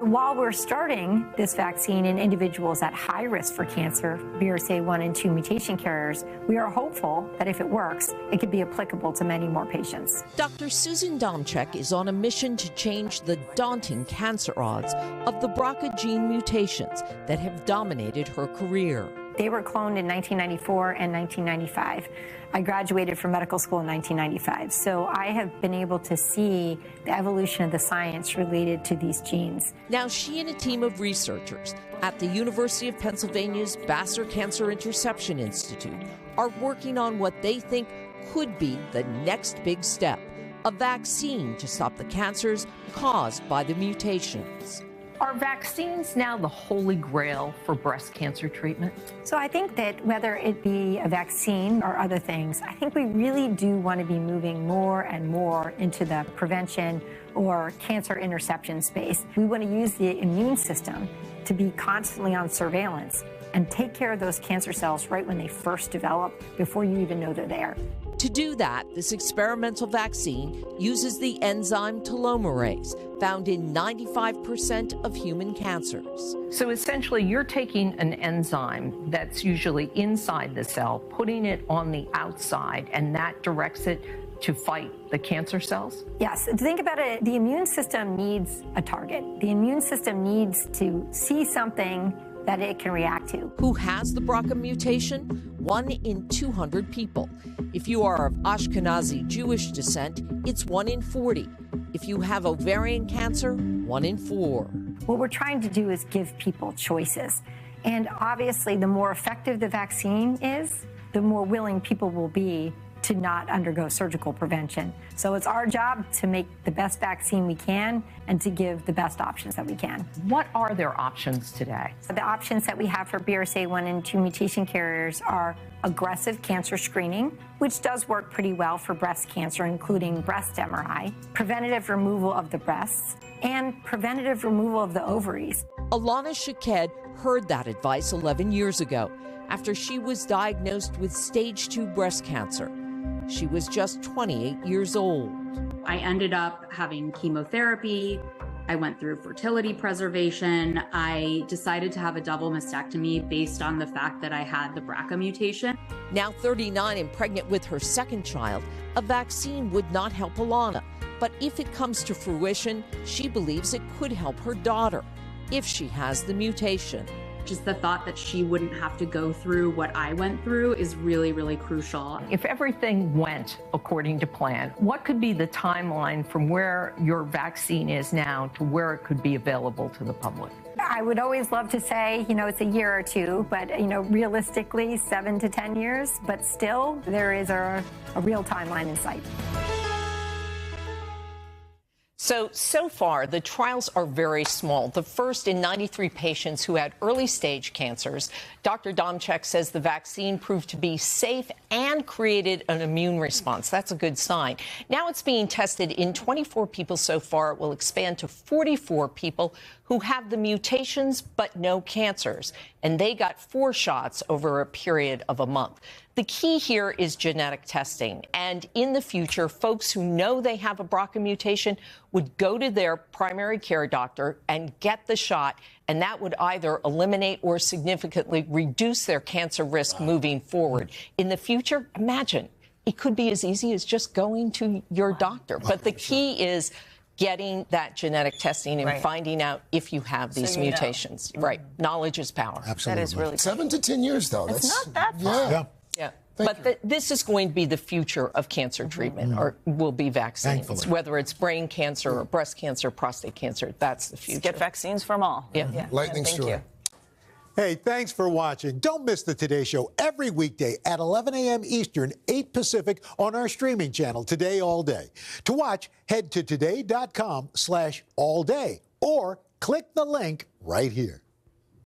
While we're starting this vaccine in individuals at high risk for cancer, BRCA1 and 2 mutation carriers, we are hopeful that if it works, it could be applicable to many more patients. Dr. Susan Domchek is on a mission to change the daunting cancer odds of the BRCA gene mutations that have dominated her career. They were cloned in 1994 and 1995. I graduated from medical school in 1995, so I have been able to see the evolution of the science related to these genes. Now she and a team of researchers at the University of Pennsylvania's Vassar Cancer Interception Institute are working on what they think could be the next big step, a vaccine to stop the cancers caused by the mutations. Are vaccines now the holy grail for breast cancer treatment? So I think that whether it be a vaccine or other things, I think we really do want to be moving more and more into the prevention or cancer interception space. We want to use the immune system to be constantly on surveillance and take care of those cancer cells right when they first develop, before you even know they're there. To do that, this experimental vaccine uses the enzyme telomerase, found in 95% of human cancers. So essentially, you're taking an enzyme that's usually inside the cell, putting it on the outside, and that directs it to fight the cancer cells? Yes. Think about it. The immune system needs a target. The immune system needs to see something that it can react to. Who has the BRCA mutation? 1 in 200 people. If you are of Ashkenazi Jewish descent, it's 1 in 40. If you have ovarian cancer, 1 in 4. What we're trying to do is give people choices. And obviously, the more effective the vaccine is, the more willing people will be to not undergo surgical prevention. So it's our job to make the best vaccine we can and to give the best options that we can. What are their options today? The options that we have for BRCA1 and 2 mutation carriers are aggressive cancer screening, which does work pretty well for breast cancer, including breast MRI, preventative removal of the breasts, and preventative removal of the ovaries. Alana Shaked heard that advice 11 years ago after she was diagnosed with stage 2 breast cancer. She was just 28 years old. I ended up having chemotherapy. I went through fertility preservation. I decided to have a double mastectomy based on the fact that I had the BRCA mutation. Now 39 and pregnant with her second child, a vaccine would not help Alana. But if it comes to fruition, she believes it could help her daughter if she has the mutation. Just the thought that she wouldn't have to go through what I went through is really, really crucial. If everything went according to plan, what could be the timeline from where your vaccine is now to where it could be available to the public? I would always love to say, it's a year or two, but, realistically, 7 to 10 years. But still, there is a real timeline in sight. So far, the trials are very small. The first in 93 patients who had early-stage cancers. Dr. Domchek says the vaccine proved to be safe and created an immune response. That's a good sign. Now it's being tested in 24 people so far. It will expand to 44 people who have the mutations but no cancers. And they got 4 shots over a period of a month. The key here is genetic testing. And in the future, folks who know they have a BRCA mutation would go to their primary care doctor and get the shot. And that would either eliminate or significantly reduce their cancer risk moving forward. In the future, imagine, it could be as easy as just going to your doctor. But the key is getting that genetic testing and finding out if you have these mutations. Right. Knowledge is power. Absolutely. That is really 7 to 10 years, though. It's not that far. Yeah. Yeah. But this is going to be the future of cancer treatment, or will be vaccines. Thankfully. Whether it's brain cancer or breast cancer, prostate cancer, that's the future. Get vaccines from all. Yeah. Lightning Thank story. you. Hey, thanks for watching. Don't miss the Today Show every weekday at 11 a.m. Eastern, 8 Pacific on our streaming channel, Today All Day. To watch, head to today.com/allday or click the link right here.